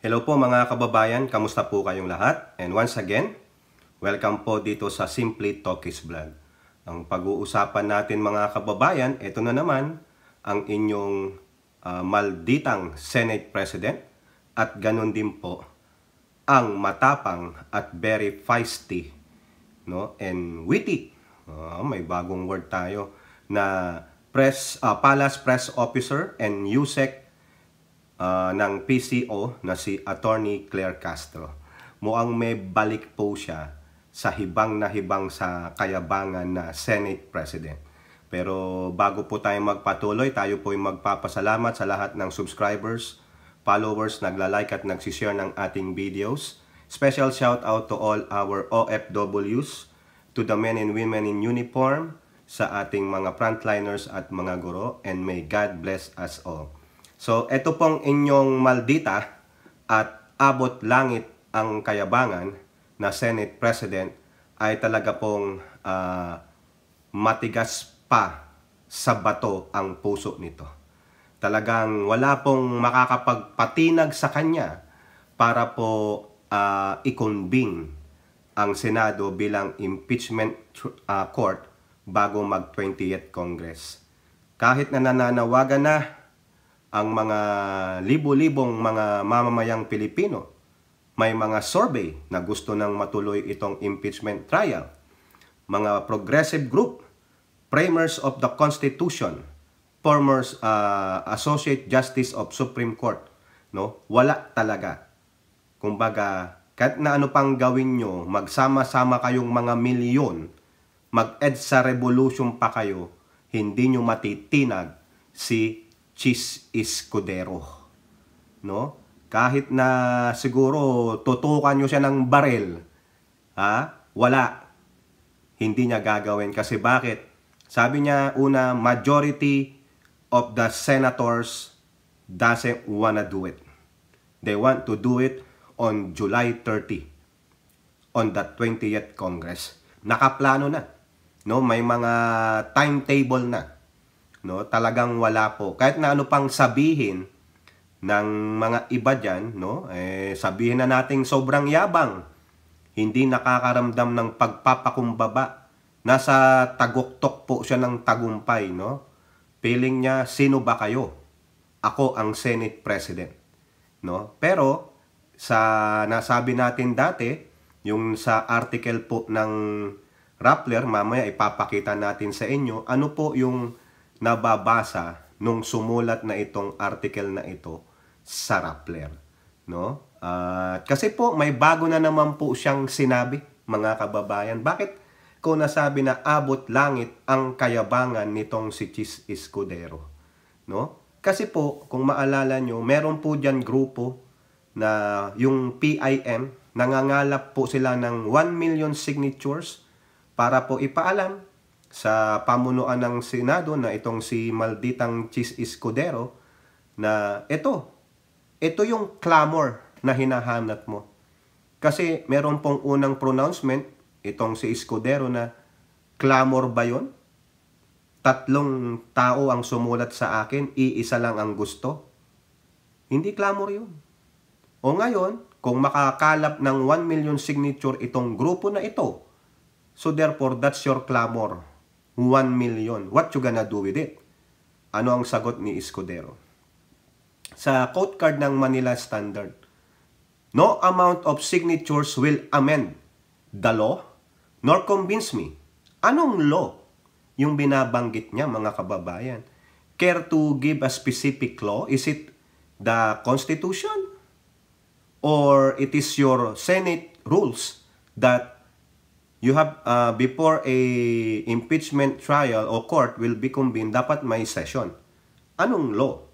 Hello po mga kababayan, kamusta po kayong lahat? And once again, welcome po dito sa Simply Talkies Vlog. Ang pag-uusapan natin mga kababayan, ito na naman ang inyong malditang Senate President at ganun din po ang matapang at very feisty, no? And witty. May bagong word tayo na Palace Press Officer and USEC ng PCO na si Attorney Claire Castro. Mukhang may balik po siya sa hibang na hibang sa kayabangan na Senate President. Pero bago po tayo magpatuloy, tayo po ay magpapasalamat sa lahat ng subscribers, followers, nagla-like at nagsishare ng ating videos. Special shout out to all our OFWs, to the men and women in uniform, sa ating mga frontliners at mga guro, and may God bless us all. So, ito pong inyong maldita at abot langit ang kayabangan na Senate President ay talaga pong matigas pa sa bato ang puso nito. Talagang wala pong makakapagpatinag sa kanya para po i-convene ang Senado bilang impeachment court bago mag 20th Congress. Kahit na nananawagan na ang mga libo-libong mga mamamayang Pilipino, may mga survey na gusto nang matuloy itong impeachment trial. Mga progressive group, framers of the Constitution, former Associate Justice of Supreme Court, no? Wala talaga. Kumbaga, kahit na ano pang gawin nyo, magsama-sama kayong mga milyon, mag-EDSA revolution pa kayo, hindi nyo matitinag si Chis Escudero, no? Kahit na siguro tutukan nyo siya ng barel, wala. Hindi niya gagawin. Kasi bakit? Sabi niya, una, majority of the senators doesn't wanna do it. They want to do it on July 30, on the 20th Congress. Nakaplano na, no? May mga timetable na. No, talagang wala po. Kahit na ano pang sabihin ng mga iba diyan, no? Sabihin na nating sobrang yabang. Hindi nakakaramdam ng pagpapakumbaba. Nasa taguktok po siya ng tagumpay, no? Feeling niya, sino ba kayo? Ako ang Senate President, no? Pero sa nasabi natin dati, yung sa article po ng Rappler, mamaya ipapakita natin sa inyo ano po yung nababasa nung sumulat na itong article na ito sa Rappler, no? Kasi po may bago na naman po siyang sinabi, mga kababayan. Bakit ko nasabi na abot langit ang kayabangan nitong si Chis Escudero, no? Kasi po kung maalala nyo, meron po diyan grupo na yung PIM, nangangalap po sila ng 1 million signatures para po ipaalam sa pamunuan ng Senado na itong si malditang Chis Escudero na ito yung clamor na hinahanap mo. Kasi meron pong unang pronouncement itong si Escudero na clamor ba yun? 3 tao ang sumulat sa akin, iisa lang ang gusto. Hindi clamor yun. O ngayon, kung makakalap ng 1 million signature itong grupo na ito, so therefore that's your clamor. 1 million. What you gonna do with it? Ano ang sagot ni Escudero? Sa quote card ng Manila Standard, no amount of signatures will amend the law nor convince me. Anong law yung binabanggit niya, mga kababayan? Care to give a specific law? Is it the Constitution? Or it is your Senate rules that you have, before a impeachment trial o court will be convened, dapat may session. Anong law?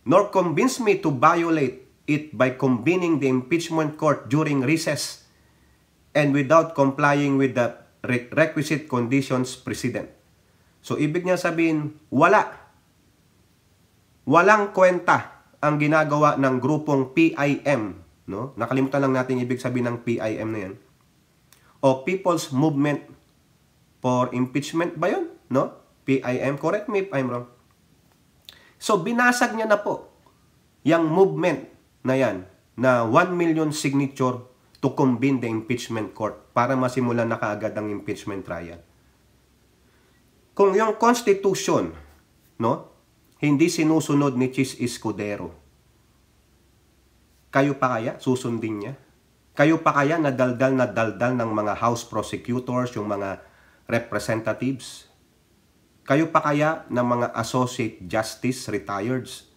Nor convince me to violate it by convening the impeachment court during recess and without complying with the requisite conditions precedent. So, ibig niya sabihin, walang kwenta ang ginagawa ng grupong PIM, no? Nakalimutan lang natin ibig sabihin ng PIM na yan. O People's Movement for Impeachment ba yun? No? PIM. Correct me if I'm wrong. So, binasag niya na po yung movement na yan na 1 million signature to convene the impeachment court para masimulan na kaagad ang impeachment trial. Kung yung Constitution, no, hindi sinusunod ni Chis Escudero, kayo pa kaya susundin niya? Kayo pa kaya nadaldal ng mga House prosecutors, yung mga representatives? Kayo pa kaya ng mga Associate Justice retireds?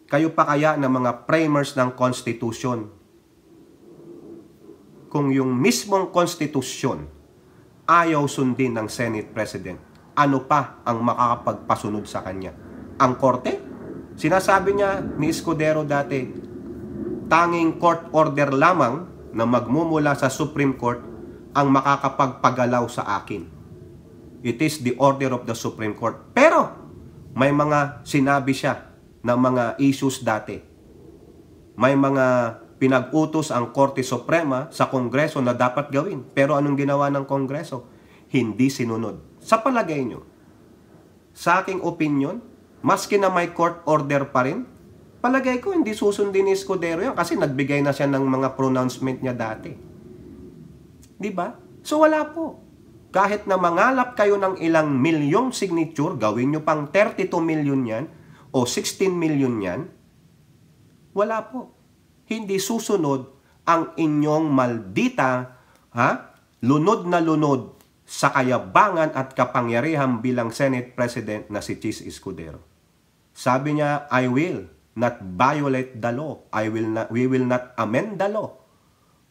Kayo pa kaya ng mga framers ng Constitution? Kung yung mismong Constitution ayaw sundin ng Senate President, ano pa ang makakapagpasunod sa kanya? Ang korte? Sinasabi niya ni Escudero dati, tanging court order lamang na magmumula sa Supreme Court ang makakapagpagalaw sa akin. It is the order of the Supreme Court. Pero may mga sinabi siya na mga issues dati. May mga pinag-utos ang Korte Suprema sa Kongreso na dapat gawin. Pero anong ginawa ng Kongreso? Hindi sinunod. Sa palagay nyo, sa aking opinion, maski na may court order pa rin, palagay ko hindi susundin ni Escudero yan kasi nagbigay na siya ng mga pronouncement niya dati. Diba? So wala po. Kahit na mangalap kayo ng ilang milyong signature, gawin nyo pang 32 million yan o 16 million yan, wala po. Hindi susunod ang inyong maldita, lunod na lunod sa kayabangan at kapangyarihan bilang Senate President na si Chis Escudero. Sabi niya, I will not violate the law. We will not amend the law.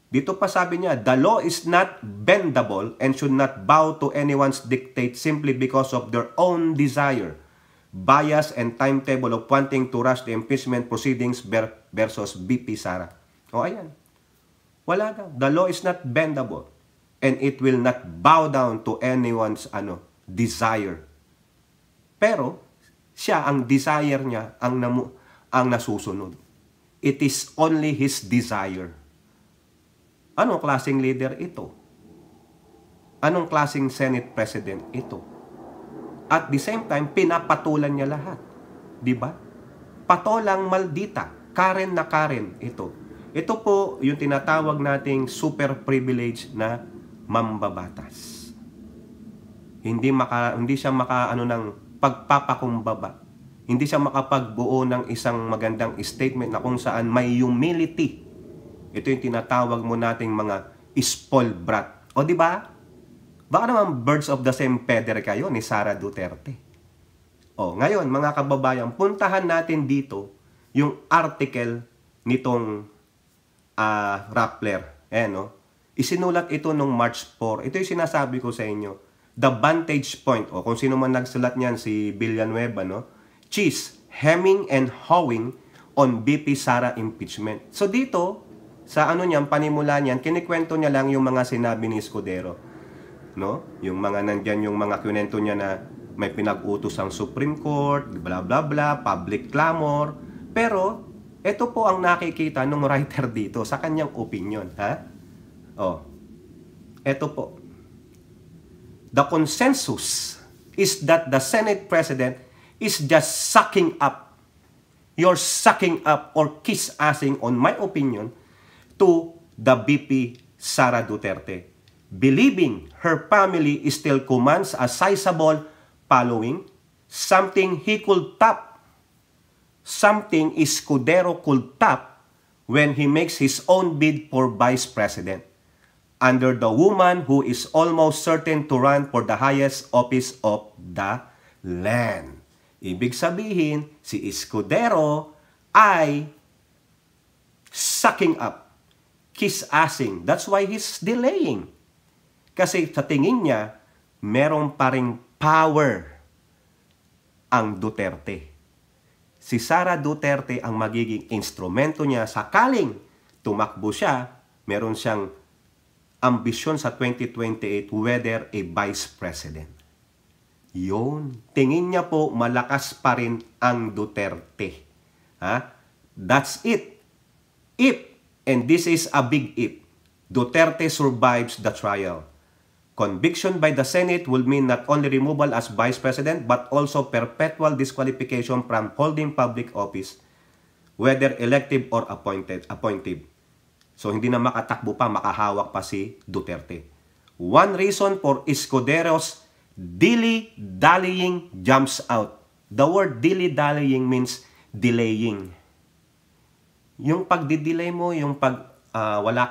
Dito pa sabi niya, the law is not bendable and should not bow to anyone's dictate simply because of their own desire, bias, and timetable of wanting to rush the impeachment proceedings versus BP Sara. O ayan. Wala daw. The law is not bendable and it will not bow down to anyone's desire. Pero siya, ang desire niya ang nasusunod. It is only his desire. Anong klaseng leader ito? Anong klaseng Senate President ito? At the same time, pinapatulan niya lahat. Diba? Patolang maldita. Karen na Karen ito. Ito po yung tinatawag nating super privilege na mambabatas. Hindi siya ng pagpapakumbaba. Hindi siya makapagbuo ng isang magandang statement na kung saan may humility. Ito yung tinatawag mo nating mga spoiled brat. O di ba? Baka naman birds of the same feather kayo ni Sara Duterte. O ngayon mga kababayan, puntahan natin dito yung article nitong Rappler. Isinulat ito nung March 4. Ito yung sinasabi ko sa inyo. The Vantage Point. O kung sino man nagsulat niyan, si Villanueva, Chis, hemming and hawing on BP Sara impeachment. So dito, sa panimula niyan, kinikwento niya lang yung mga sinabi ni Escudero. Yung mga nandyan, yung mga kwento niya na may pinag-utos ang Supreme Court, bla bla bla, public clamor. Pero, ito po ang nakikita ng writer dito sa kanyang opinion. Ito po. The consensus is that the Senate President is just sucking up. You're sucking up or kiss-assing, on my opinion, to the BP Sara Duterte, believing her family still commands a sizable following, something he could tap, something Escudero could tap when he makes his own bid for Vice President, under the woman who is almost certain to run for the highest office of the land. Ibig sabihin, si Escudero ay sucking up, kiss-assing. That's why he's delaying. Kasi sa tingin niya, meron pa ring power ang Duterte. Si Sara Duterte ang magiging instrumento niya sakaling tumakbo siya, meron siyang ambisyon sa 2028 whether a Vice President. Yun. Tingin niya po malakas pa rin ang Duterte. That's it. If, and this is a big if, Duterte survives the trial, conviction by the Senate will mean not only removal as Vice President but also perpetual disqualification from holding public office whether elective or appointed. So hindi na makatakbo pa, makahawak pa si Duterte. One reason for Escudero's dilly-dallying jumps out. The word dilly-dallying means delaying. Yung pagdidelay mo, yung wala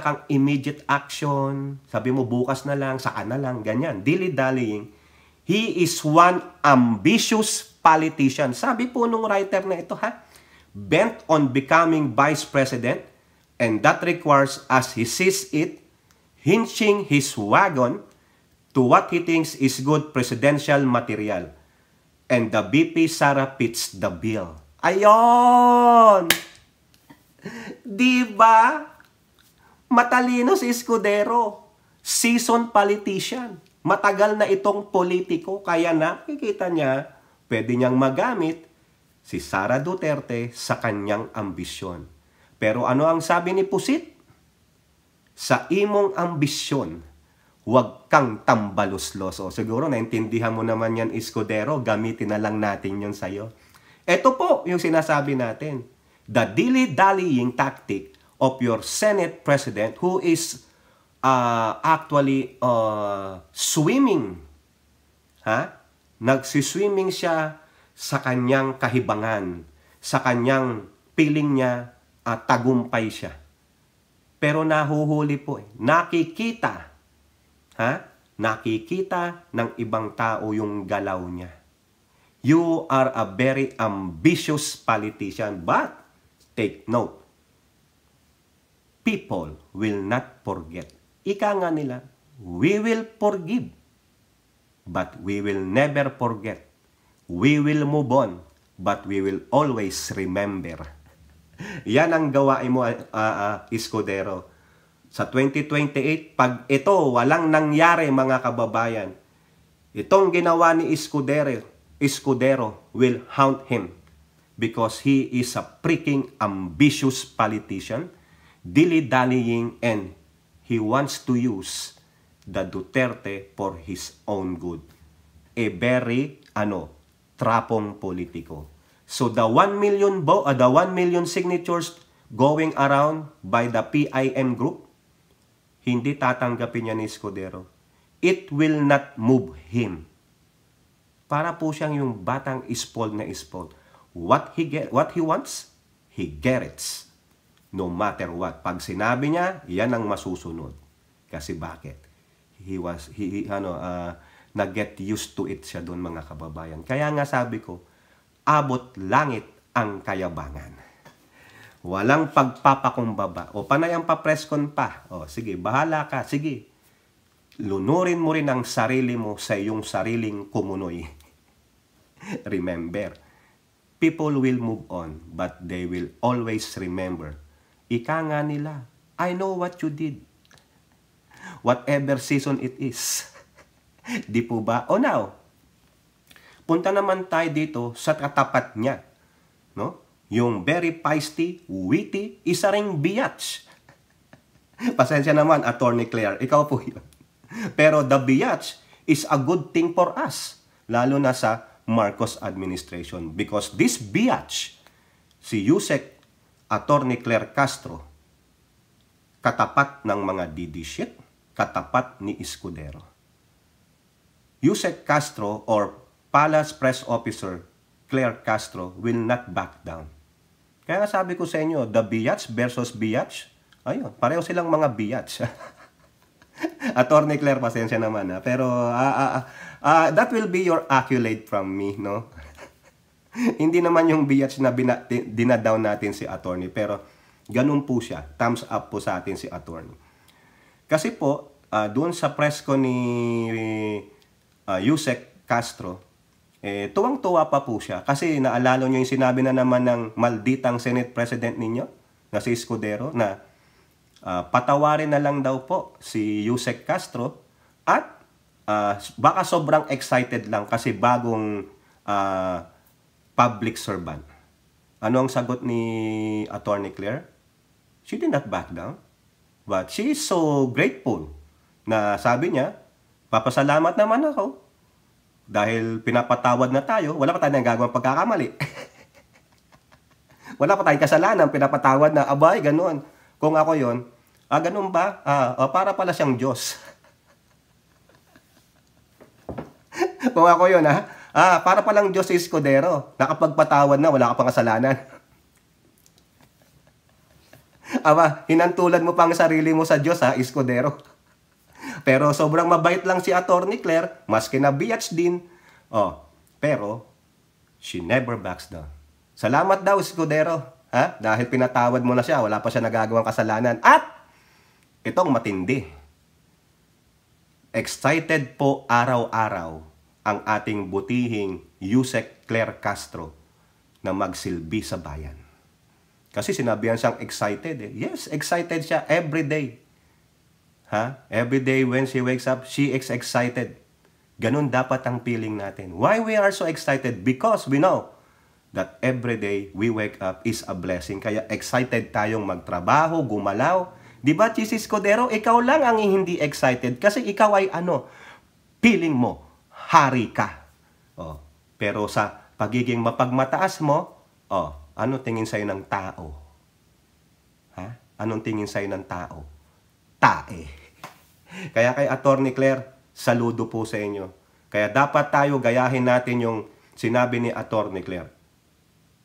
kang immediate action, sabi mo bukas na lang, saka na lang, ganyan. Dilly-dallying. He is one ambitious politician. Sabi po nung writer na ito, bent on becoming vice president, and that requires, as he sees it, hitching his wagon to what he thinks is good presidential material. And the VP Sara fits the bill. Ayon! Diba? Matalino si Escudero. Seasoned politician. Matagal na itong politiko. Kaya nakikita niya, pwede niyang magamit si Sara Duterte sa kanyang ambisyon. Pero ano ang sabi ni Pusit? Sa imong ambisyon, huwag kang tambaluslos. O siguro naintindihan mo naman yan, Escudero. Gamitin na lang natin yun sa'yo. Ito po yung sinasabi natin. The dilly-dallying tactic of your Senate President who is actually swimming. Nagsiswimming siya sa kanyang kahibangan. Sa kanyang piling niya tagumpay siya. Pero nahuhuli po. Nakikita ng ibang tao yung galaw niya. You are a very ambitious politician, but take note, people will not forget. Ika nga nila, we will forgive, but we will never forget. We will move on, but we will always remember. Yan ang gawain mo, Escudero. Sa 2028, pag ito walang nangyari mga kababayan, itong ginawa ni Escudero will haunt him because he is a freaking ambitious politician, dilly-dallying, and he wants to use the Duterte for his own good. A very, trapong politiko. So the 1 million signatures going around by the PIM group, hindi tatanggapin niya ni Escudero. It will not move him. Para po siyang yung batang spoiled na spoiled. What he wants, he gets. No matter what. Pag sinabi niya, yan ang masusunod. Kasi bakit? Nag-get used to it siya doon mga kababayan. Kaya nga sabi ko, abot langit ang kayabangan. Walang pagpapakumbaba. O panay ang papreskon pa. O sige, bahala ka. Sige. Lunurin mo rin ang sarili mo sa iyong sariling kumunoy. Remember, people will move on, but they will always remember. Ika nga nila, I know what you did. Whatever season it is. Di po ba? O now, punta naman tayo dito sa katapat niya. No? Yung very feisty, witty, isa ring biatch. Pasensya naman, Attorney Claire, ikaw po yun. Pero the biatch is a good thing for us, lalo na sa Marcos administration. Because this biatch, si Yusek Attorney Claire Castro, katapat ng mga didishit, katapat ni Escudero. Yusek Castro or Palace Press Officer Claire Castro will not back down. Kaya sabi ko sa inyo, the biatch versus biatch, ayun, pareho silang mga biatch. Attorney Claire, pasensya naman pero that will be your accolade from me, no? Hindi naman yung biatch na dinadown natin si Attorney, pero ganun po siya. Thumbs up po sa atin si Attorney. Kasi po, doon sa press ko ni Yusek Castro, tuwang-tuwa pa po siya. Kasi naalala nyo yung sinabi na naman ng malditang Senate President ninyo, na si Escudero, na patawarin na lang daw po si Yusek Castro at baka sobrang excited lang kasi bagong public servant. Ano ang sagot ni Attorney Claire? She did not back down. But she is so grateful na sabi niya, papasalamat naman ako dahil pinapatawad na tayo, wala pa tayong nagagawang pagkakamali. Wala pa tayong kasalanan, pinapatawad na, abay, ganun. Kung ako yon, ganun ba? Para pala siyang Diyos. Kung ako yon, para palang Diyos si Escudero. Nakapagpatawad na, wala ka pang kasalanan. Hinantulan mo pang sarili mo sa Diyos, Escudero. Pero sobrang mabait lang si Attorney Claire, maski na biatch din. Pero, she never backs down. Salamat daw, Escudero. Dahil pinatawad mo na siya, wala pa siya nagagawang kasalanan. At, itong matindi. Excited po araw-araw ang ating butihing Yusek Claire Castro na magsilbi sa bayan. Kasi sinabihan siyang excited. Yes, excited siya every day. Every day when she wakes up, she is excited. Ganun dapat ang feeling natin. Why we are so excited? Because we know that every day we wake up is a blessing. Kaya excited tayong magtrabaho, gumalaw. Diba, Chis Escudero, ikaw lang ang hindi excited kasi ikaw ay feeling mo, hari ka. Pero sa pagiging mapagmataas mo, ano tingin sa'yo ng tao? Anong tingin sa'yo ng tao? Tae. Kaya kay Attorney Claire, saludo po sa inyo. Kaya dapat tayo gayahin natin yung sinabi ni Attorney Claire.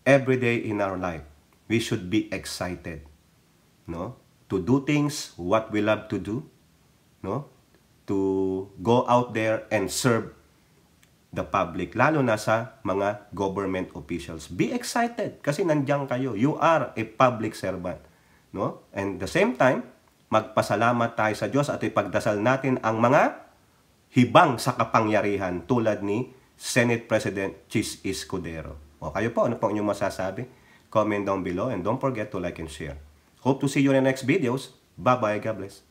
Every day in our life, we should be excited, no? To do things what we love to do, no? To go out there and serve the public, lalo na sa mga government officials. Be excited kasi nandiyan kayo. You are a public servant, no? And the same time, magpasalamat tayo sa Diyos at ipagdasal natin ang mga hibang sa kapangyarihan tulad ni Senate President Chis Escudero. Kayo po, ano po inyong masasabi? Comment down below and don't forget to like and share. Hope to see you in the next videos. Bye-bye. God bless.